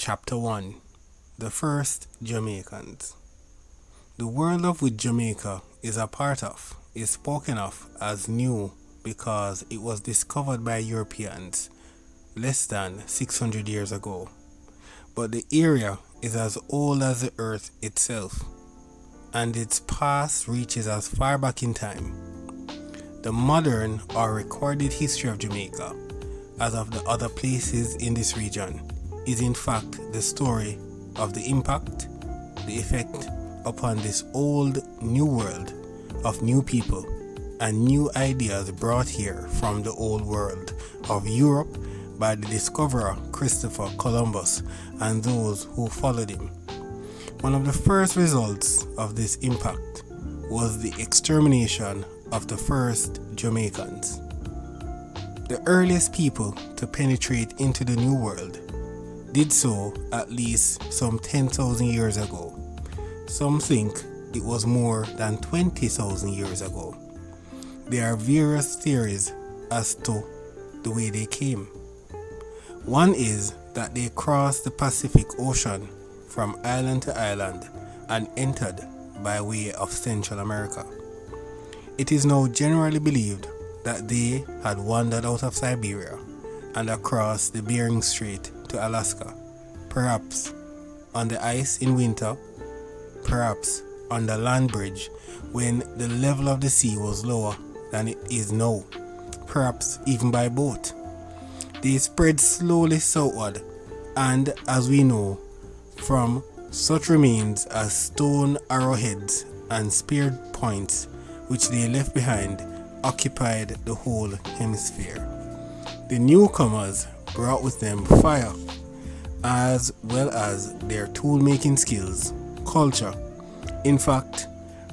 Chapter 1. The First Jamaicans. The world of which Jamaica is a part of is spoken of as new because it was discovered by Europeans less than 600 years ago. But the area is as old as the earth itself, and its past reaches as far back in time. The modern or recorded history of Jamaica, as of the other places in this region, is in fact the story of the impact, the effect upon this old new world of new people and new ideas brought here from the old world of Europe by the discoverer Christopher Columbus and those who followed him. One of the first results of this impact was the extermination of the first Jamaicans. The earliest people to penetrate into the New World did so at least some 10,000 years ago. Some think it was more than 20,000 years ago. There are various theories as to the way they came. One is that they crossed the Pacific Ocean from island to island and entered by way of Central America. It is now generally believed that they had wandered out of Siberia and across the Bering Strait to Alaska, perhaps on the ice in winter, perhaps on the land bridge when the level of the sea was lower than it is now, perhaps even by boat. They spread slowly southward, and as we know, from such remains as stone arrowheads and spear points which they left behind occupied the whole hemisphere. The newcomers brought with them fire, as well as their tool-making skills, culture. In fact,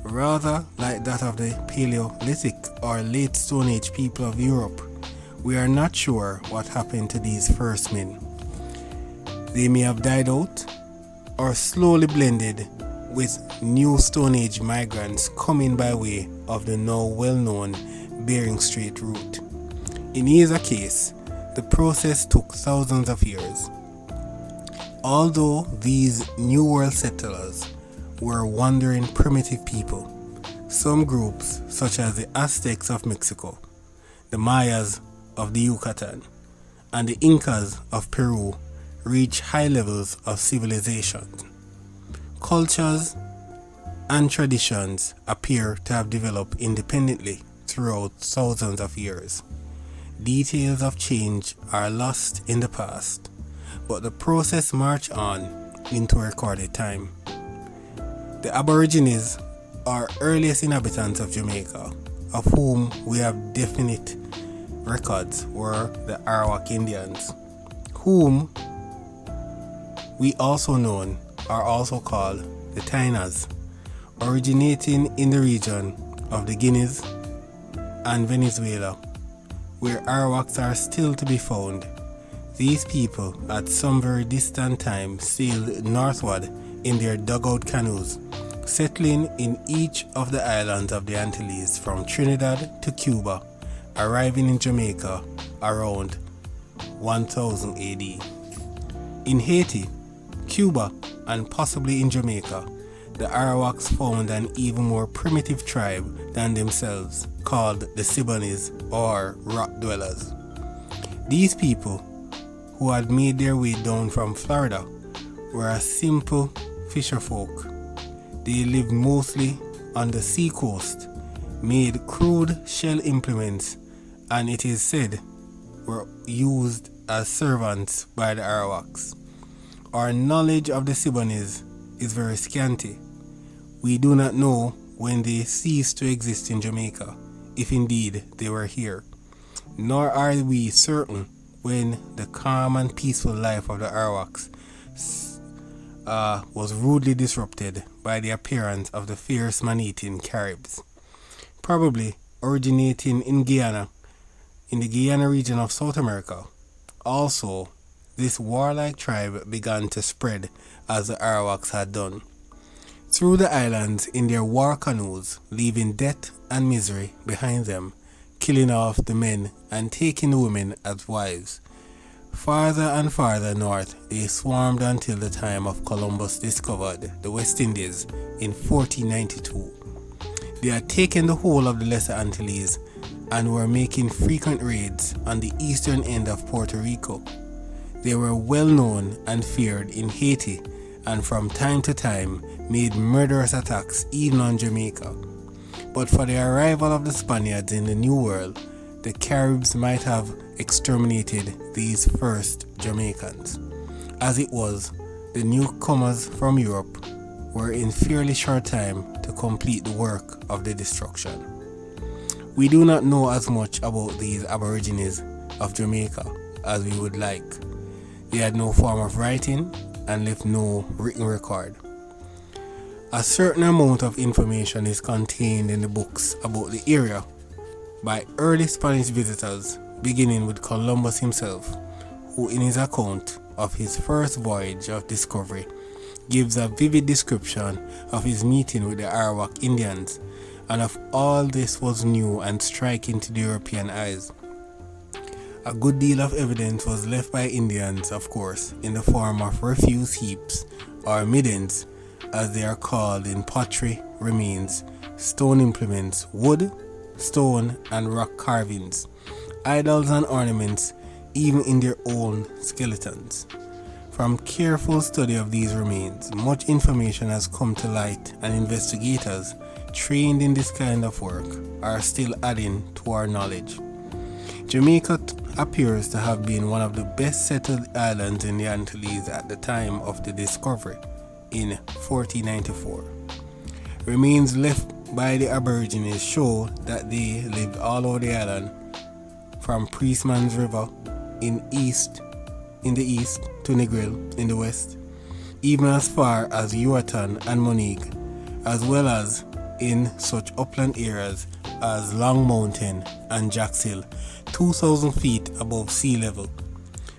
rather like that of the Paleolithic or late Stone Age people of Europe, we are not sure what happened to these first men. They may have died out or slowly blended with new Stone Age migrants coming by way of the now well-known Bering Strait route. In either case, the process took thousands of years. Although these New World settlers were wandering primitive people, some groups such as the Aztecs of Mexico, the Mayas of the Yucatan, and the Incas of Peru reached high levels of civilization. Cultures and traditions appear to have developed independently throughout thousands of years. Details of change are lost in the past, but the process marched on into recorded time. The Aborigines are earliest inhabitants of Jamaica, of whom we have definite records, were the Arawak Indians, whom we also known are also called the Tainos, originating in the region of the Guineas and Venezuela, where Arawaks are still to be found. These people at some very distant time sailed northward in their dugout canoes, settling in each of the islands of the Antilles from Trinidad to Cuba, arriving in Jamaica around 1000 AD. In Haiti, Cuba, and possibly in Jamaica, the Arawaks found an even more primitive tribe than themselves, called the Siboneyes or rock dwellers. These people, who had made their way down from Florida, were a simple fisher folk. They lived mostly on the sea coast, made crude shell implements, and it is said were used as servants by the Arawaks. Our knowledge of the Siboneyes is very scanty. We do not know when they ceased to exist in Jamaica, if indeed they were here. Nor are we certain when the calm and peaceful life of the Arawaks was rudely disrupted by the appearance of the fierce man-eating Caribs. Probably originating in Guyana, in the Guyana region of South America. Also, this warlike tribe began to spread as the Arawaks had done through the islands in their war canoes, leaving death and misery behind them, killing off the men and taking the women as wives. Farther and farther north they swarmed until the time of Columbus discovered the West Indies in 1492. They had taken the whole of the Lesser Antilles and were making frequent raids on the eastern end of Puerto Rico. They were well known and feared in Haiti, and from time to time made murderous attacks even on Jamaica. But for the arrival of the Spaniards in the New World, the Caribs might have exterminated these first Jamaicans. As it was, the newcomers from Europe were in fairly short time to complete the work of the destruction. We do not know as much about these Aborigines of Jamaica as we would like. They had no form of writing and left no written record. A certain amount of information is contained in the books about the area by early Spanish visitors, beginning with Columbus himself, who in his account of his first voyage of discovery gives a vivid description of his meeting with the Arawak Indians, and of all this was new and striking to the European eyes. A good deal of evidence was left by Indians, of course, in the form of refuse heaps, or middens, as they are called in pottery remains, stone implements, wood, stone, and rock carvings, idols and ornaments, even in their own skeletons. From careful study of these remains, much information has come to light, and investigators trained in this kind of work are still adding to our knowledge. Jamaica appears to have been one of the best settled islands in the Antilles at the time of the discovery in 1494. Remains left by the Aborigines show that they lived all over the island, from Priestman's River in the east to Negril in the west, even as far as Yuatan and Monique, as well as in such upland areas as Long Mountain and Jack's Hill, 2,000 feet above sea level,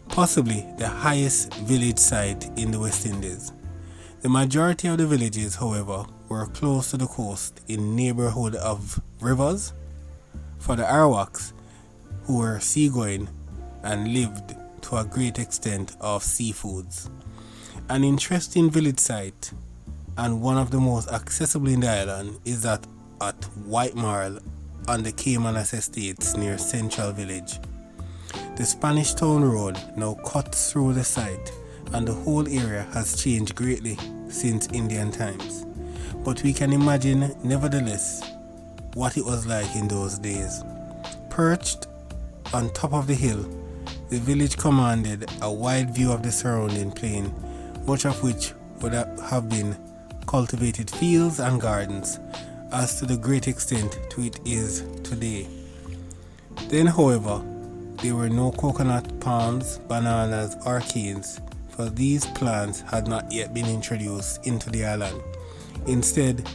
possibly the highest village site in the West Indies. The majority of the villages, however, were close to the coast in neighborhood of rivers. For the Arawaks, who were seagoing and lived to a great extent of seafoods. An interesting village site, and one of the most accessible in the island, is that at White Marl on the Caymanas Estates near Central Village. The Spanish Town Road now cuts through the site, and the whole area has changed greatly since Indian times. But we can imagine, nevertheless, what it was like in those days. Perched on top of the hill, the village commanded a wide view of the surrounding plain, much of which would have been cultivated fields and gardens, as to the great extent to it is today. Then, however, there were no coconut palms, bananas, or canes, for these plants had not yet been introduced into the island. Instead,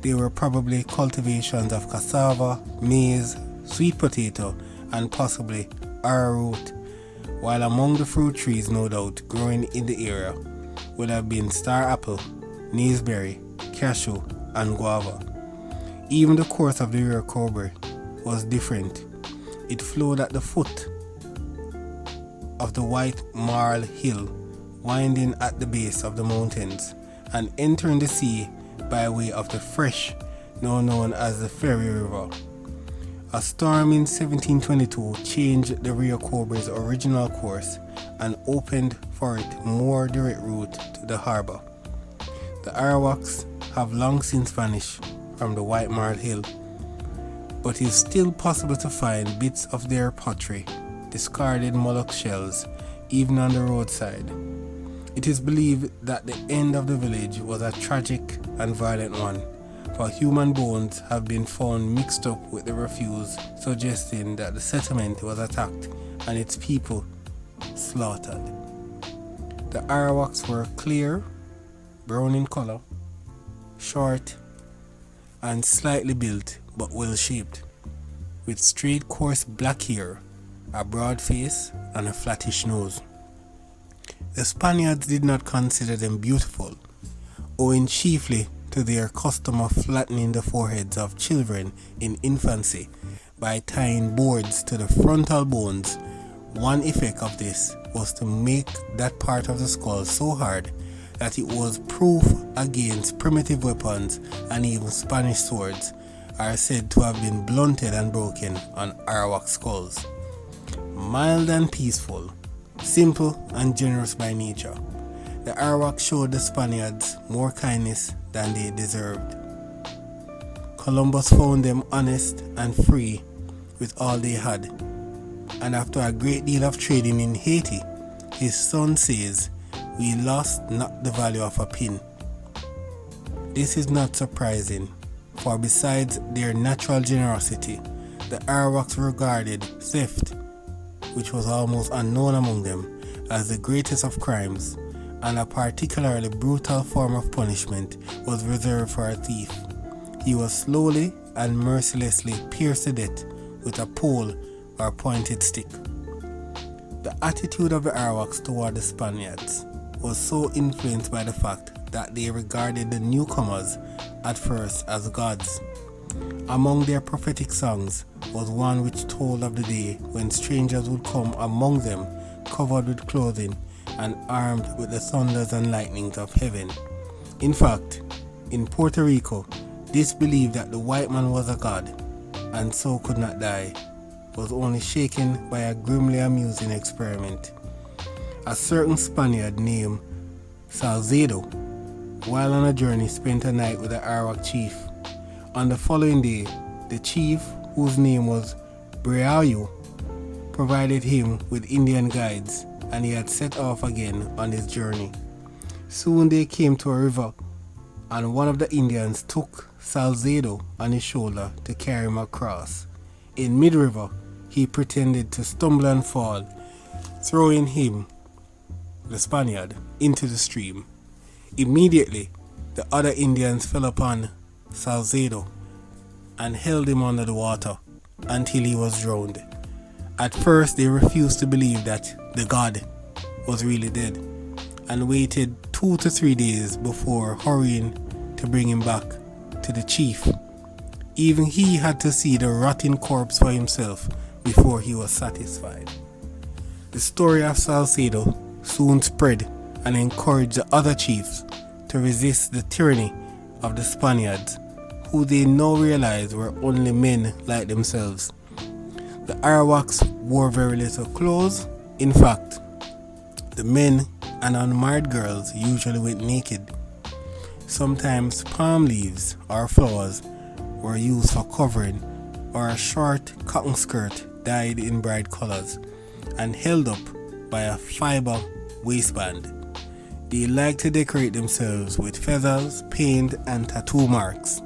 they were probably cultivations of cassava, maize, sweet potato, and possibly arrowroot, while among the fruit trees, no doubt, growing in the area would have been star apple, naseberry, cashew, and guava. Even the course of the Rio Cobre was different. It flowed at the foot of the White Marl Hill, winding at the base of the mountains, and entering the sea by way of the fresh, now known as the Ferry River. A storm in 1722 changed the Rio Cobre's original course and opened for it more direct route to the harbor. The Arawaks have long since vanished from the White Marl Hill, but it is still possible to find bits of their pottery, discarded mollusk shells, even on the roadside. It is believed that the end of the village was a tragic and violent one, for human bones have been found mixed up with the refuse, suggesting that the settlement was attacked and its people slaughtered. The Arawaks were clear, brown in color, short, and slightly built but well shaped, with straight coarse black hair, a broad face, and a flattish nose. The Spaniards did not consider them beautiful, owing chiefly to their custom of flattening the foreheads of children in infancy by tying boards to the frontal bones. One effect of this was to make that part of the skull so hard that it was proof against primitive weapons, and even Spanish swords are said to have been blunted and broken on Arawak skulls. Mild and peaceful, simple and generous by nature, the Arawaks showed the Spaniards more kindness than they deserved. Columbus found them honest and free with all they had, and after a great deal of trading in Haiti, his son says, "We lost not the value of a pin." This is not surprising, for besides their natural generosity, the Arawaks regarded theft, which was almost unknown among them, as the greatest of crimes, and a particularly brutal form of punishment was reserved for a thief. He was slowly and mercilessly pierced to death with a pole or pointed stick. The attitude of the Arawaks toward the Spaniards was so influenced by the fact that they regarded the newcomers at first as gods. Among their prophetic songs was one which told of the day when strangers would come among them covered with clothing and armed with the thunders and lightnings of heaven. In fact, in Puerto Rico, this belief that the white man was a god and so could not die was only shaken by a grimly amusing experiment. A certain Spaniard named Salcedo, while on a journey, spent a night with the Arawak chief. On the following day, the chief, whose name was Breayu, provided him with Indian guides, and he had set off again on his journey. Soon they came to a river, and one of the Indians took Salcedo on his shoulder to carry him across. In mid-river, he pretended to stumble and fall, throwing him, the Spaniard, into the stream. Immediately, the other Indians fell upon Salcedo and held him under the water until he was drowned. At first, they refused to believe that the god was really dead, and waited 2 to 3 days before hurrying to bring him back to the chief. Even he had to see the rotting corpse for himself before he was satisfied. The story of Salcedo soon spread and encouraged the other chiefs to resist the tyranny of the Spaniards, who they now realized were only men like themselves. The Arawaks wore very little clothes. In fact, the men and unmarried girls usually went naked. Sometimes palm leaves or flowers were used for covering, or a short cotton skirt dyed in bright colors and held up by a fiber waistband. They liked to decorate themselves with feathers, paint, and tattoo marks,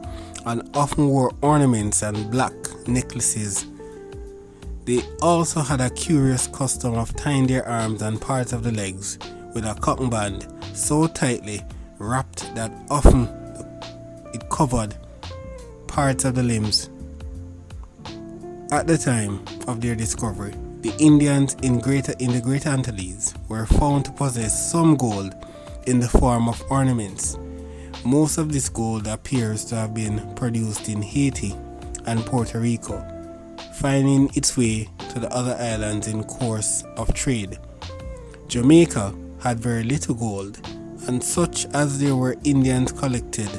and often wore ornaments and black necklaces. They also had a curious custom of tying their arms and parts of the legs with a cotton band so tightly wrapped that often it covered parts of the limbs. At the time of their discovery, the Indians in the Great Antilles were found to possess some gold in the form of ornaments. Most of this gold appears to have been produced in Haiti and Puerto Rico, finding its way to the other islands in course of trade. Jamaica had very little gold, and such as there were Indians collected,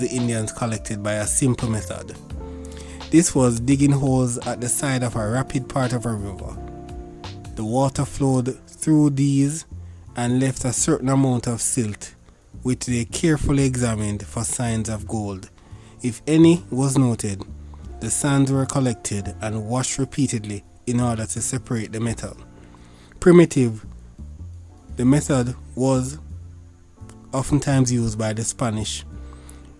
the Indians collected by a simple method. This was digging holes at the side of a rapid part of a river. The water flowed through these and left a certain amount of silt, which they carefully examined for signs of gold. If any was noted, the sands were collected and washed repeatedly in order to separate the metal. Primitive, the method was oftentimes used by the Spanish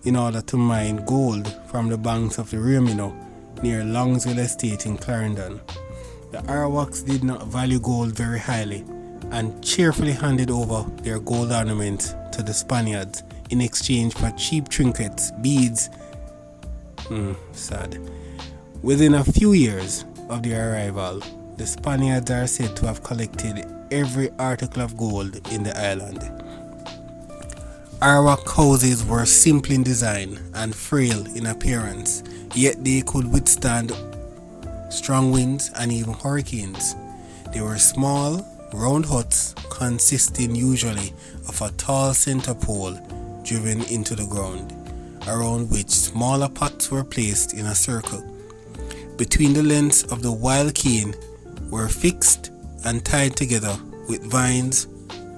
in order to mine gold from the banks of the Riamino near Longsville Estate in Clarendon. The Arawaks did not value gold very highly and cheerfully handed over their gold ornaments to the Spaniards in exchange for cheap trinkets, beads. Sad. Within a few years of their arrival, the Spaniards are said to have collected every article of gold in the island. Arawak houses were simple in design and frail in appearance, yet they could withstand strong winds, and even hurricanes. They were small, round huts consisting usually of a tall center pole driven into the ground, around which smaller pots were placed in a circle. Between the lengths of the wild cane were fixed and tied together with vines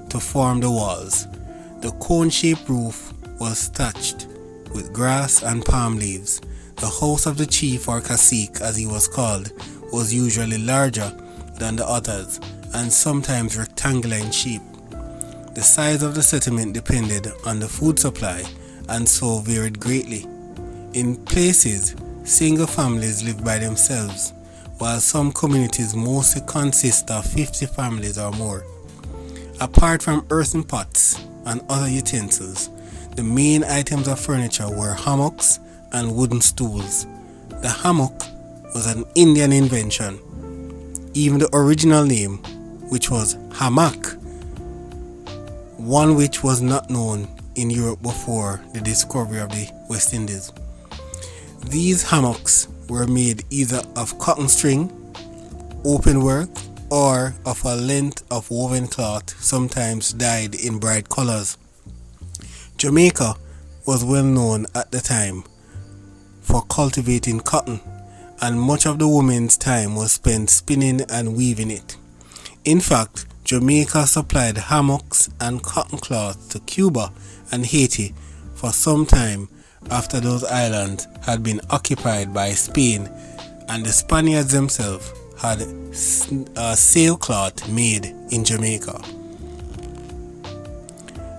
to form the walls. The cone-shaped roof was thatched with grass and palm leaves. The house of the chief or cacique, as he was called, was usually larger than the others and sometimes rectangular in shape. The size of the settlement depended on the food supply and so varied greatly. In places, single families lived by themselves, while some communities mostly consist of 50 families or more. Apart from earthen pots and other utensils, the main items of furniture were hammocks and wooden stools. The hammock was an Indian invention. Even the original name, which was hammock, one which was not known in Europe before the discovery of the West Indies. These hammocks were made either of cotton string, open work, or of a length of woven cloth, sometimes dyed in bright colors. Jamaica was well known at the time for cultivating cotton, and much of the women's time was spent spinning and weaving it. In fact, Jamaica supplied hammocks and cotton cloth to Cuba and Haiti for some time after those islands had been occupied by Spain, and the Spaniards themselves had sailcloth made in Jamaica.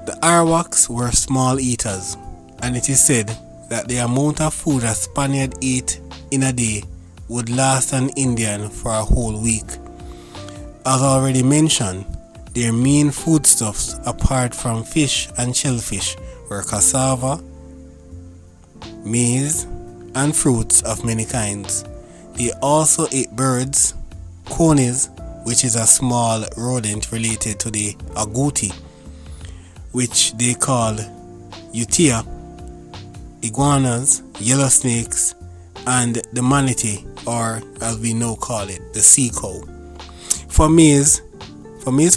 The Arawaks were small eaters, and it is said that the amount of food a Spaniard ate in a day would last an Indian for a whole week. As already mentioned, their main foodstuffs apart from fish and shellfish were cassava, maize, and fruits of many kinds. They also ate birds, conies, which is a small rodent related to the agouti, which they call utia, iguanas, yellow snakes, and the manatee, or as we now call it, the sea cow. For maize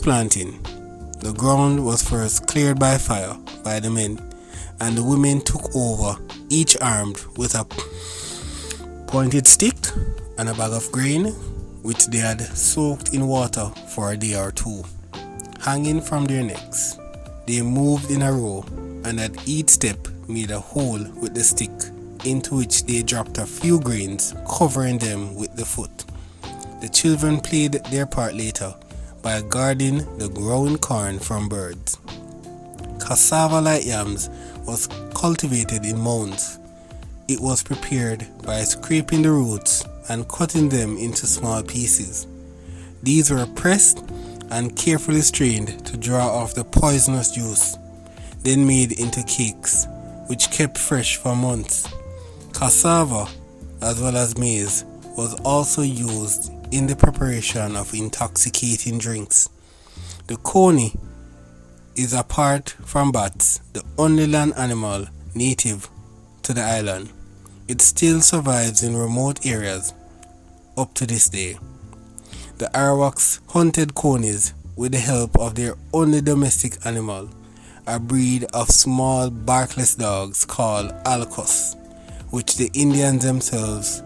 planting, the ground was first cleared by fire by the men, and the women took over, each armed with a pointed stick and a bag of grain, which they had soaked in water for a day or two. Hanging from their necks, they moved in a row, and at each step made a hole with the stick, into which they dropped a few grains, covering them with the foot. The children played their part later by guarding the growing corn from birds. Cassava, like yams, was cultivated in mounds. It was prepared by scraping the roots and cutting them into small pieces. These were pressed and carefully strained to draw off the poisonous juice, then made into cakes, which kept fresh for months. Cassava, as well as maize, was also used in the preparation of intoxicating drinks. The coney is, apart from bats, the only land animal native to the island. It still survives in remote areas up to this day. The Arawaks hunted conies with the help of their only domestic animal, a breed of small barkless dogs called alcos, which the Indians themselves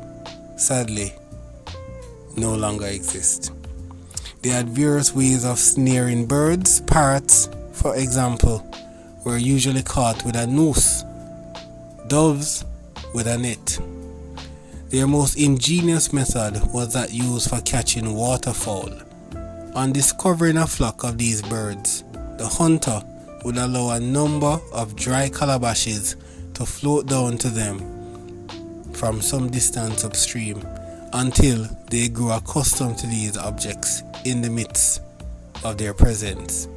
sadly no longer exist. They had various ways of snaring birds. Parrots, for example, were usually caught with a noose, doves with a net. Their most ingenious method was that used for catching waterfowl. On discovering a flock of these birds, the hunter would allow a number of dry calabashes to float down to them from some distance upstream until they grew accustomed to these objects in the midst of their presence.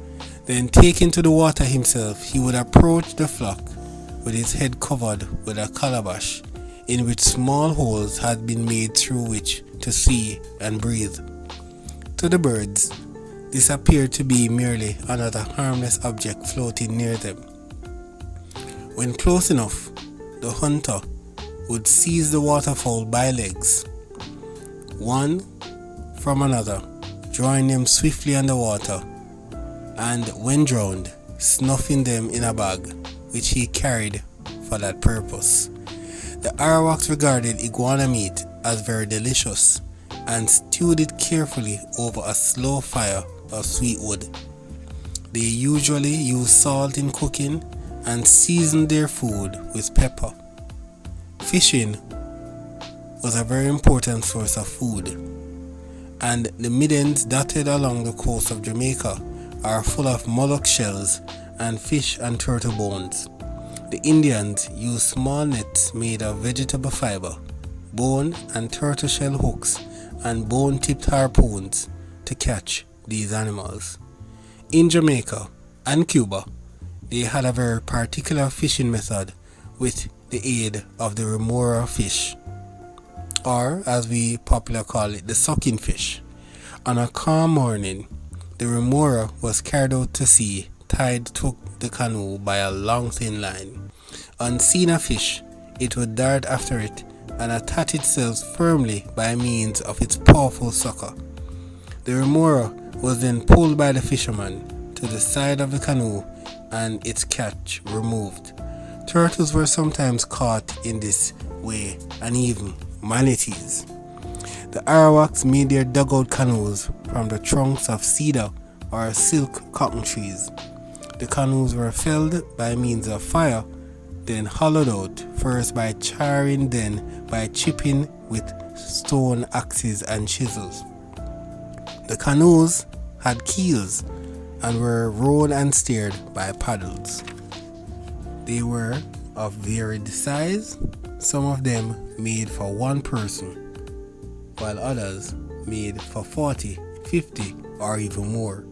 Then, taken to the water himself, he would approach the flock with his head covered with a calabash in which small holes had been made through which to see and breathe. To the birds, this appeared to be merely another harmless object floating near them. When close enough, the hunter would seize the waterfowl by legs, one from another, drawing them swiftly underwater, and when drowned, snuffing them in a bag, which he carried for that purpose. The Arawaks regarded iguana meat as very delicious and stewed it carefully over a slow fire of sweet wood. They usually use salt in cooking and seasoned their food with pepper. Fishing was a very important source of food, and the middens dotted along the coast of Jamaica are full of mullock shells and fish and turtle bones. The Indians use small nets made of vegetable fiber, bone and turtle shell hooks, and bone-tipped harpoons to catch these animals. In Jamaica and Cuba, they had a very particular fishing method with the aid of the remora fish, or as we popularly call it, the sucking fish. On a calm morning, the remora was carried out to sea, tied to the canoe by a long thin line. On seeing a fish, it would dart after it and attach itself firmly by means of its powerful sucker. The remora was then pulled by the fisherman to the side of the canoe and its catch removed. Turtles were sometimes caught in this way, and even manatees. The Arawaks made their dugout canoes from the trunks of cedar or silk cotton trees. The canoes were felled by means of fire, then hollowed out, first by charring, then by chipping with stone axes and chisels. The canoes had keels and were rowed and steered by paddles. They were of varied size, some of them made for one person, while others made for 40, 50, or even more.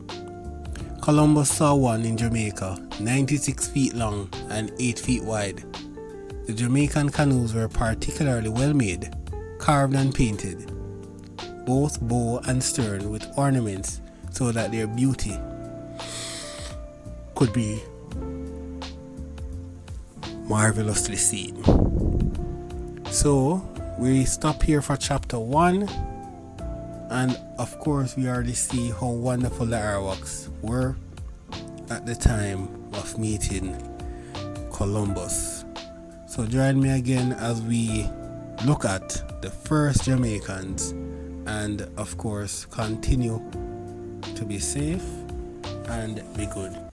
Columbus saw one in Jamaica, 96 feet long and 8 feet wide. The Jamaican canoes were particularly well made, carved and painted, both bow and stern with ornaments, so that their beauty could be marvelously seen. So we stop here for chapter 1, and of course we already see how wonderful the Arawaks were at the time of meeting Columbus. So join me again as we look at the first Jamaicans, and of course continue to be safe and be good.